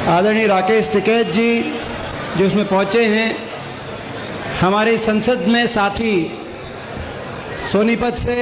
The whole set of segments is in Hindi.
आदरणीय राकेश टिकैत जी जो इसमें पहुँचे हैं, हमारे संसद में साथी सोनीपत से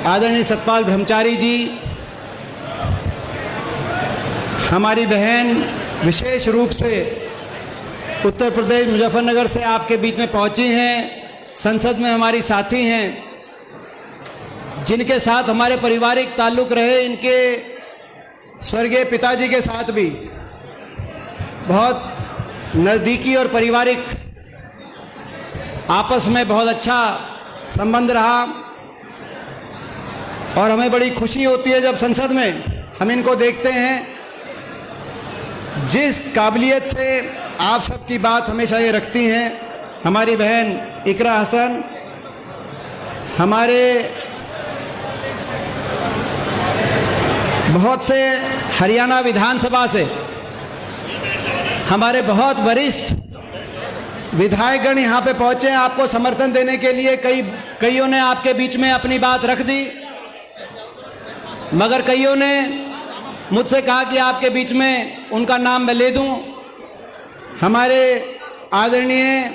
आदरणीय सतपाल ब्रह्मचारी जी, हमारी बहन विशेष रूप से उत्तर प्रदेश मुजफ्फरनगर से आपके बीच में पहुंची हैं, संसद में हमारी साथी हैं, जिनके साथ हमारे पारिवारिक ताल्लुक़ रहे, इनके स्वर्गीय पिताजी के साथ भी बहुत नज़दीकी और पारिवारिक आपस में बहुत अच्छा संबंध रहा। और हमें बड़ी खुशी होती है जब संसद में हम इनको देखते हैं। जिस काबिलियत से आप सबकी बात हमेशा ये रखती हैं, हमारी बहन इकरा हसन, हमारे बहुत से हरियाणा विधानसभा से हमारे बहुत वरिष्ठ विधायकगण यहाँ पे पहुँचे आपको समर्थन देने के लिए। कईयों ने आपके बीच में अपनी बात रख दी, मगर कईयों ने मुझसे कहा कि आपके बीच में उनका नाम मैं ले दूं। हमारे आदरणीय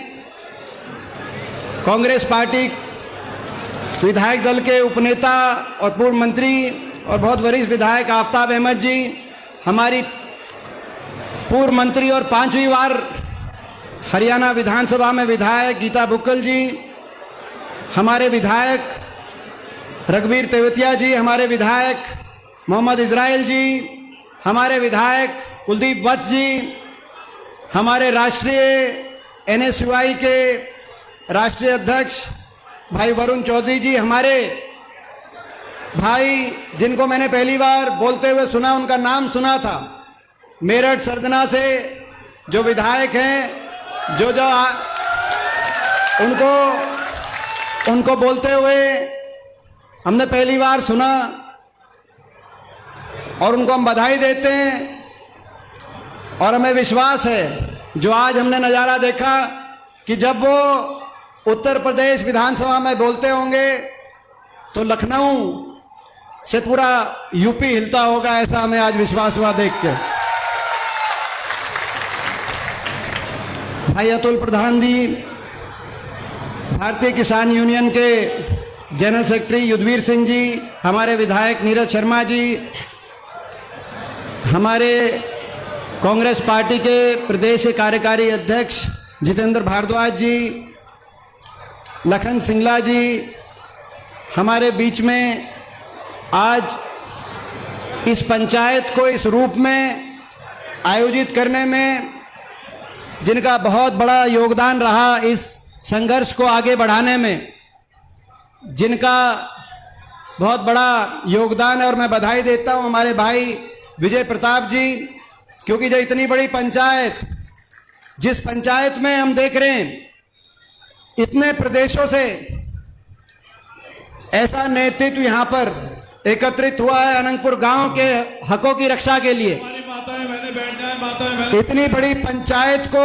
कांग्रेस पार्टी विधायक दल के उपनेता और पूर्व मंत्री और बहुत वरिष्ठ विधायक आफ्ताब अहमद जी, हमारी पूर्व मंत्री और 5वीं बार हरियाणा विधानसभा में विधायक गीता बुक्कल जी, हमारे विधायक रघुवीर तेवतिया जी, हमारे विधायक मोहम्मद इजराइल जी, हमारे विधायक कुलदीप वत्स जी, हमारे राष्ट्रीय NSUI के राष्ट्रीय अध्यक्ष भाई वरुण चौधरी जी, हमारे भाई जिनको मैंने पहली बार बोलते हुए सुना, उनका नाम सुना था, मेरठ सरदना से जो विधायक हैं, जो उनको बोलते हुए हमने पहली बार सुना और उनको हम बधाई देते हैं। और हमें विश्वास है जो आज हमने नज़ारा देखा कि जब वो उत्तर प्रदेश विधानसभा में बोलते होंगे तो लखनऊ से पूरा यूपी हिलता होगा, ऐसा हमें आज विश्वास हुआ देख के। भाई अतुल प्रधान जी, भारतीय किसान यूनियन के जनरल सेक्रेटरी युद्धवीर सिंह जी, हमारे विधायक नीरज शर्मा जी, हमारे कांग्रेस पार्टी के प्रदेश कार्यकारी अध्यक्ष जितेंद्र भारद्वाज जी, लखन सिंगला जी, हमारे बीच में आज इस पंचायत को इस रूप में आयोजित करने में जिनका बहुत बड़ा योगदान रहा, इस संघर्ष को आगे बढ़ाने में जिनका बहुत बड़ा योगदान है, और मैं बधाई देता हूं हमारे भाई विजय प्रताप जी, क्योंकि जो इतनी बड़ी पंचायत, जिस पंचायत में हम देख रहे हैं इतने प्रदेशों से ऐसा नेतृत्व यहाँ पर एकत्रित हुआ है अनंतपुर गांव के हकों की रक्षा के लिए। इतनी बड़ी पंचायत को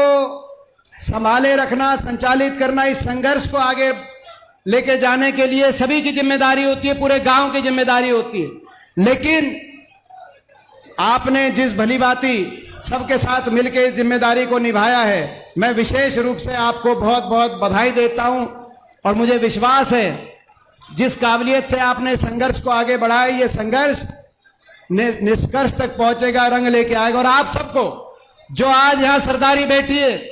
संभाले रखना, संचालित करना, इस संघर्ष को आगे लेके जाने के लिए सभी की जिम्मेदारी होती है, पूरे गांव की जिम्मेदारी होती है। लेकिन आपने जिस भलीभांति सबके साथ मिलकर इस जिम्मेदारी को निभाया है, मैं विशेष रूप से आपको बहुत बहुत बधाई देता हूं। और मुझे विश्वास है जिस काबिलियत से आपने संघर्ष को आगे बढ़ाया, ये संघर्ष निष्कर्ष तक पहुंचेगा, रंग लेके आएगा। और आप सबको जो आज यहां सरदारी बैठी है,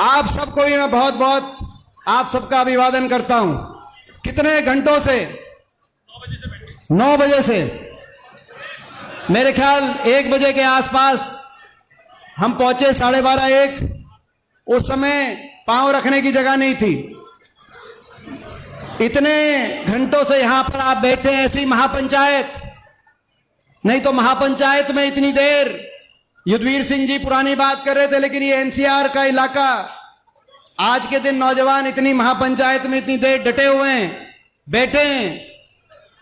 आप सबको ही मैं बहुत बहुत आप सबका अभिवादन करता हूं। कितने घंटों से, 9 बजे से मेरे ख्याल 1 बजे के आसपास हम पहुंचे, 12:30 1। उस समय पांव रखने की जगह नहीं थी। इतने घंटों से यहां पर आप बैठे हैं, ऐसी महापंचायत नहीं तो महापंचायत में इतनी देर, युद्धवीर सिंह जी पुरानी बात कर रहे थे, लेकिन ये NCR का इलाका, आज के दिन नौजवान इतनी महापंचायत में इतनी देर डटे हुए हैं, बैठे हैं।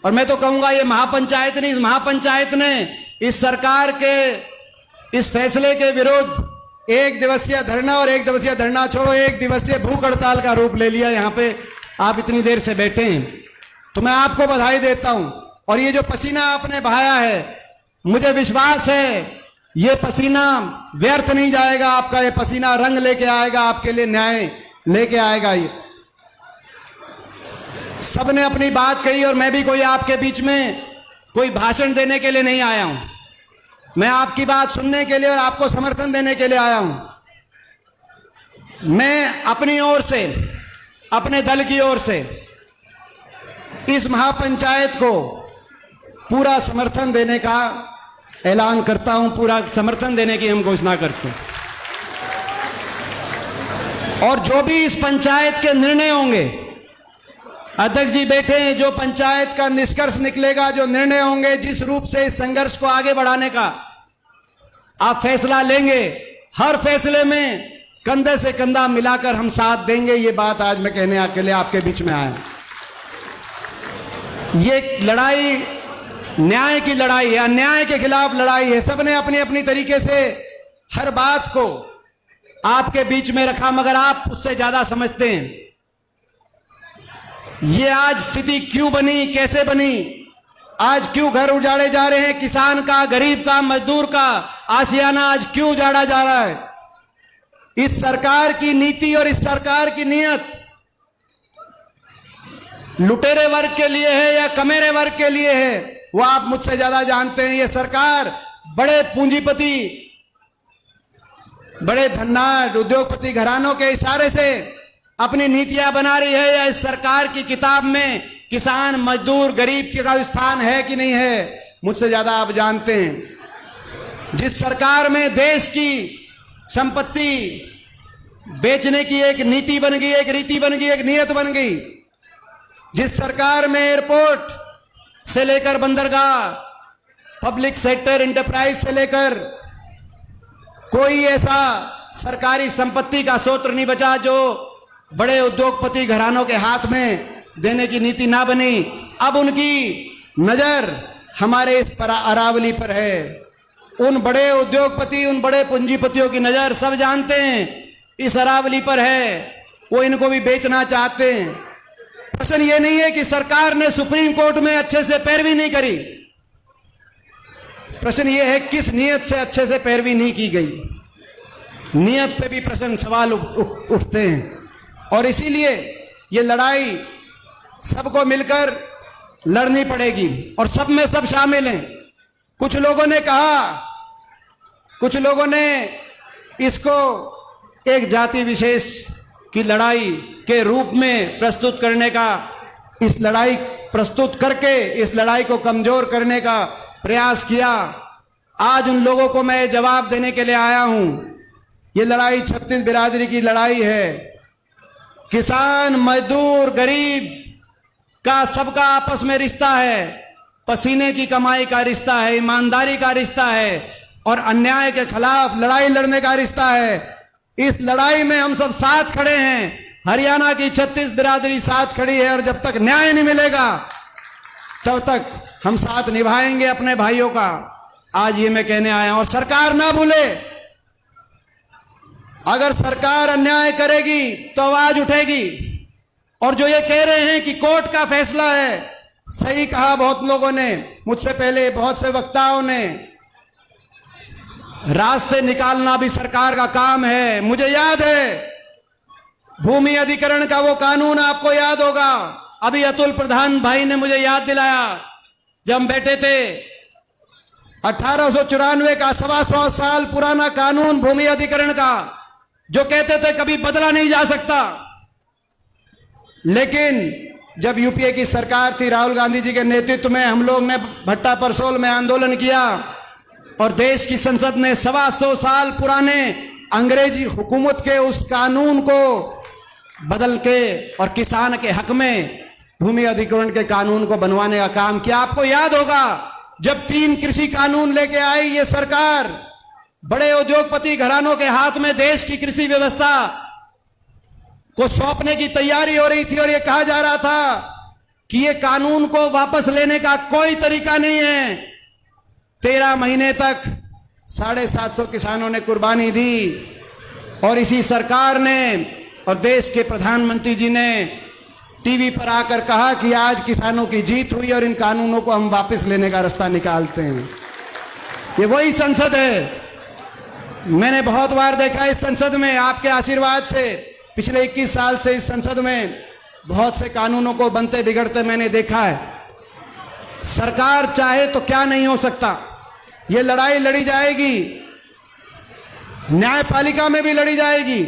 और मैं तो कहूंगा ये महापंचायत नहीं, इस महापंचायत ने इस सरकार के इस फैसले के विरुद्ध 1 दिवसीय धरना, और 1 दिवसीय धरना छोड़ो, 1 दिवसीय भूख हड़ताल का रूप ले लिया। यहाँ पे आप इतनी देर से बैठे हैं तो मैं आपको बधाई देता हूं। और ये जो पसीना आपने बहाया है, मुझे विश्वास है ये पसीना व्यर्थ नहीं जाएगा, आपका ये पसीना रंग लेके आएगा, आपके लिए न्याय लेके आएगा। ये सबने अपनी बात कही और मैं भी कोई आपके बीच में कोई भाषण देने के लिए नहीं आया हूं। मैं आपकी बात सुनने के लिए और आपको समर्थन देने के लिए आया हूं। मैं अपनी ओर से, अपने दल की ओर से इस महापंचायत को पूरा समर्थन देने का ऐलान करता हूं, पूरा समर्थन देने की हम घोषणा करते हैं। और जो भी इस पंचायत के निर्णय होंगे, अध्यक्ष जी बैठे हैं, जो पंचायत का निष्कर्ष निकलेगा, जो निर्णय होंगे, जिस रूप से इस संघर्ष को आगे बढ़ाने का आप फैसला लेंगे, हर फैसले में कंधे से कंधा मिलाकर हम साथ देंगे। ये बात आज मैं कहने के लिए आपके बीच में आया। ये लड़ाई न्याय की लड़ाई है, अन्याय के खिलाफ लड़ाई है। सबने अपनी अपनी तरीके से हर बात को आपके बीच में रखा, मगर आप उससे ज्यादा समझते हैं ये आज स्थिति क्यों बनी, कैसे बनी, आज क्यों घर उजाड़े जा रहे हैं, किसान का, गरीब का, मजदूर का आशियाना आज क्यों उजाड़ा जा रहा है। इस सरकार की नीति और इस सरकार की नीयत लुटेरे वर्ग के लिए है या कमेरे वर्ग के लिए है, वो आप मुझसे ज्यादा जानते हैं। ये सरकार बड़े पूंजीपति, बड़े धननाट उद्योगपति घरानों के इशारे से अपनी नीतियां बना रही है, या इस सरकार की किताब में किसान, मजदूर, गरीब का स्थान है कि नहीं है, मुझसे ज्यादा आप जानते हैं। जिस सरकार में देश की संपत्ति बेचने की एक नीति बन गई, एक रीति बन गई, एक नियत बन गई, जिस सरकार में एयरपोर्ट से लेकर बंदरगाह, पब्लिक सेक्टर इंटरप्राइज से लेकर कोई ऐसा सरकारी संपत्ति का सूत्र नहीं बचा जो बड़े उद्योगपति घरानों के हाथ में देने की नीति ना बनी। अब उनकी नजर हमारे इस अरावली पर है। उन बड़े उद्योगपति, उन बड़े पूंजीपतियों की नजर सब जानते हैं इस अरावली पर है, वो इनको भी बेचना चाहते हैं। प्रश्न ये नहीं है कि सरकार ने सुप्रीम कोर्ट में अच्छे से पैरवी नहीं करी, प्रश्न ये है किस नियत से अच्छे से पैरवी नहीं की गई। नियत पे भी प्रश्न, सवाल उठते हैं। और इसीलिए ये लड़ाई सबको मिलकर लड़नी पड़ेगी और सब में सब शामिल हैं। कुछ लोगों ने कहा, कुछ लोगों ने इसको एक जाति विशेष की लड़ाई के रूप में प्रस्तुत करने का, इस लड़ाई प्रस्तुत करके इस लड़ाई को कमजोर करने का प्रयास किया। आज उन लोगों को मैं जवाब देने के लिए आया हूं। ये लड़ाई छत्तीस बिरादरी की लड़ाई है। किसान, मजदूर, गरीब का सबका आपस में रिश्ता है, पसीने की कमाई का रिश्ता है, ईमानदारी का रिश्ता है और अन्याय के खिलाफ लड़ाई लड़ने का रिश्ता है। इस लड़ाई में हम सब साथ खड़े हैं। हरियाणा की 36 बिरादरी साथ खड़ी है और जब तक न्याय नहीं मिलेगा तब तक हम साथ निभाएंगे अपने भाइयों का। आज ये मैं कहने आया हूं। और सरकार ना भूले, अगर सरकार अन्याय करेगी तो आवाज उठेगी। और जो ये कह रहे हैं कि कोर्ट का फैसला है, सही कहा बहुत लोगों ने मुझसे पहले, बहुत से वक्ताओं ने, रास्ते निकालना भी सरकार का काम है। मुझे याद है भूमि अधिकरण का वो कानून, आपको याद होगा, अभी अतुल प्रधान भाई ने मुझे याद दिलाया, जब हम बैठे थे 1894 का 125 साल पुराना कानून भूमि अधिकरण का, जो कहते थे कभी बदला नहीं जा सकता। लेकिन जब यूपीए की सरकार थी, राहुल गांधी जी के नेतृत्व में, हम लोग ने भट्टा परसोल में आंदोलन किया और देश की संसद ने 125 साल पुराने अंग्रेजी हुकूमत के उस कानून को बदल के और किसान के हक में भूमि अधिग्रहण के कानून को बनवाने का काम किया। आपको याद होगा जब 3 कृषि कानून लेके आई ये सरकार, बड़े उद्योगपति घरानों के हाथ में देश की कृषि व्यवस्था को सौंपने की तैयारी हो रही थी और ये कहा जा रहा था कि ये कानून को वापस लेने का कोई तरीका नहीं है। 13 महीने तक 750 किसानों ने कुर्बानी दी और इसी सरकार ने और देश के प्रधानमंत्री जी ने टीवी पर आकर कहा कि आज किसानों की जीत हुई और इन कानूनों को हम वापस लेने का रास्ता निकालते हैं। ये वही संसद है। मैंने बहुत बार देखा इस संसद में आपके आशीर्वाद से, पिछले 21 साल से इस संसद में बहुत से कानूनों को बनते बिगड़ते मैंने देखा है। सरकार चाहे तो क्या नहीं हो सकता। ये लड़ाई लड़ी जाएगी, न्यायपालिका में भी लड़ी जाएगी।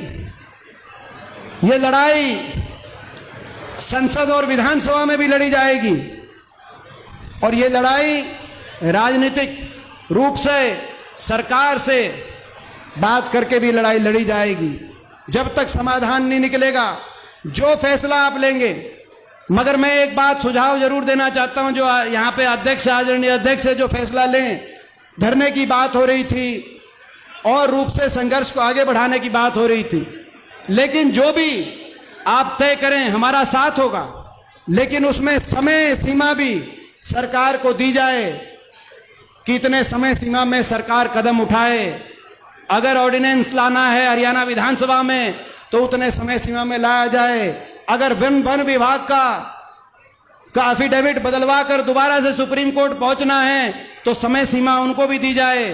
ये लड़ाई संसद और विधानसभा में भी लड़ी जाएगी। और ये लड़ाई राजनीतिक रूप से सरकार से बात करके भी लड़ाई लड़ी जाएगी, जब तक समाधान नहीं निकलेगा। जो फैसला आप लेंगे, मगर मैं एक बात सुझाव जरूर देना चाहता हूं, जो यहां पे अध्यक्ष, आदरणीय अध्यक्ष है, जो फैसला लें, धरने की बात हो रही थी और रूप से संघर्ष को आगे बढ़ाने की बात हो रही थी, लेकिन जो भी आप तय करें हमारा साथ होगा, लेकिन उसमें समय सीमा भी सरकार को दी जाए कि इतने समय सीमा में सरकार कदम उठाए। अगर ऑर्डिनेंस लाना है हरियाणा विधानसभा में तो उतने समय सीमा में लाया जाए। अगर वन विभाग का एफिडेविट बदलवा कर दोबारा से सुप्रीम कोर्ट पहुंचना है तो समय सीमा उनको भी दी जाए।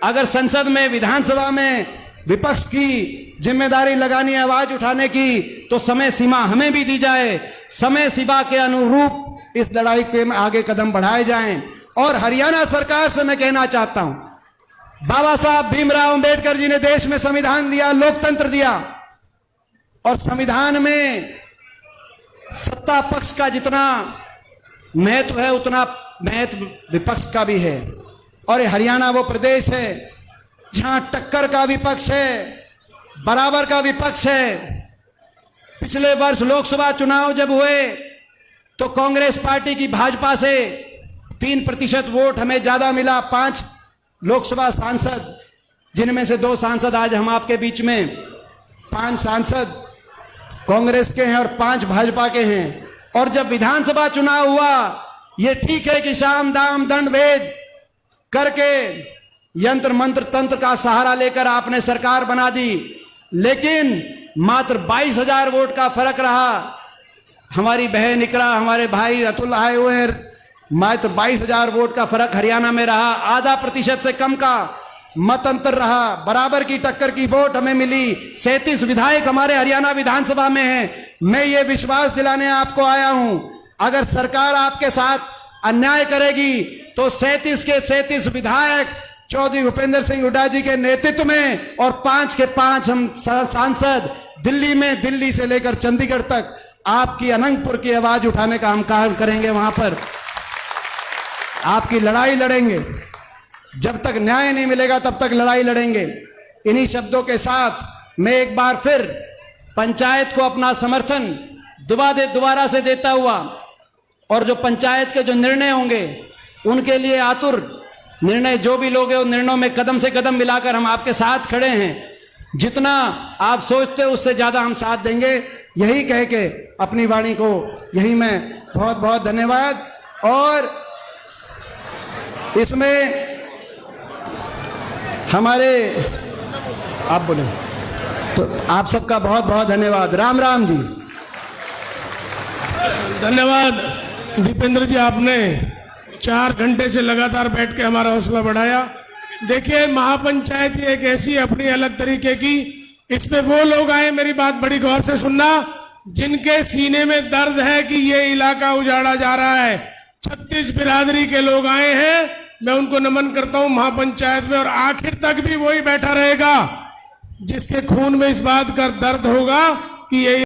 अगर संसद में, विधानसभा में विपक्ष की जिम्मेदारी लगानी है आवाज उठाने की, तो समय सीमा हमें भी दी जाए। समय सीमा के अनुरूप इस लड़ाई के आगे कदम बढ़ाए जाएं। और हरियाणा सरकार से मैं कहना चाहता हूं, बाबा साहब भीमराव अंबेडकर जी ने देश में संविधान दिया, लोकतंत्र दिया, और संविधान में सत्ता पक्ष का जितना महत्व है उतना महत्व विपक्ष का भी है। और हरियाणा वो प्रदेश है जहां टक्कर का विपक्ष है, बराबर का विपक्ष है। पिछले वर्ष लोकसभा चुनाव जब हुए तो कांग्रेस पार्टी की भाजपा से 3% वोट हमें ज्यादा मिला। 5 लोकसभा सांसद, जिनमें से 2 सांसद आज हम आपके बीच में, 5 सांसद कांग्रेस के हैं और 5 भाजपा के हैं। और जब विधानसभा चुनाव हुआ, ये ठीक है कि शाम दाम दंड भेद करके यंत्र मंत्र तंत्र का सहारा लेकर आपने सरकार बना दी, लेकिन मात्र 22,000 वोट का फर्क रहा। हमारी बहन इकरा, हमारे भाई अतुल आए हुए हैं, मात्र 22,000 वोट का फर्क हरियाणा में रहा। आधा प्रतिशत से कम का मत अंतर रहा। बराबर की टक्कर की वोट हमें मिली। 37 विधायक हमारे हरियाणा विधानसभा में हैं। मैं ये विश्वास दिलाने आपको आया हूं, अगर सरकार आपके साथ अन्याय करेगी तो 37 के 37 विधायक चौधरी भूपेंद्र सिंह हुड्डा जी के नेतृत्व में और 5 के 5 हम सांसद दिल्ली में, दिल्ली से लेकर चंडीगढ़ तक आपकी अनंतपुर की आवाज उठाने का हम काम करेंगे। वहां पर आपकी लड़ाई लड़ेंगे। जब तक न्याय नहीं मिलेगा तब तक लड़ाई लड़ेंगे। इन्हीं शब्दों के साथ मैं एक बार फिर पंचायत को अपना समर्थन दोबारा से देता हुआ, और जो पंचायत के जो निर्णय होंगे उनके लिए आतुर, निर्णय जो भी लोगे उन निर्णयों में कदम से कदम मिलाकर हम आपके साथ खड़े हैं। जितना आप सोचते हो उससे ज्यादा हम साथ देंगे। यही कह के अपनी वाणी को यही मैं बहुत बहुत धन्यवाद। और इसमें हमारे, आप बोले तो आप सबका बहुत बहुत धन्यवाद। राम राम जी। धन्यवाद दीपेंद्र जी, आपने 4 घंटे से लगातार बैठ के हमारा हौसला बढ़ाया। देखिए, महापंचायत एक ऐसी अपनी अलग तरीके की, इसमें वो लोग आए, मेरी बात बड़ी गौर से सुनना, जिनके सीने में दर्द है कि ये इलाका उजाड़ा जा रहा है। 36 बिरादरी के लोग आए हैं, मैं उनको नमन करता हूं महापंचायत में। और आखिर तक भी वही बैठा रहेगा जिसके खून में इस बात का दर्द होगा कि ये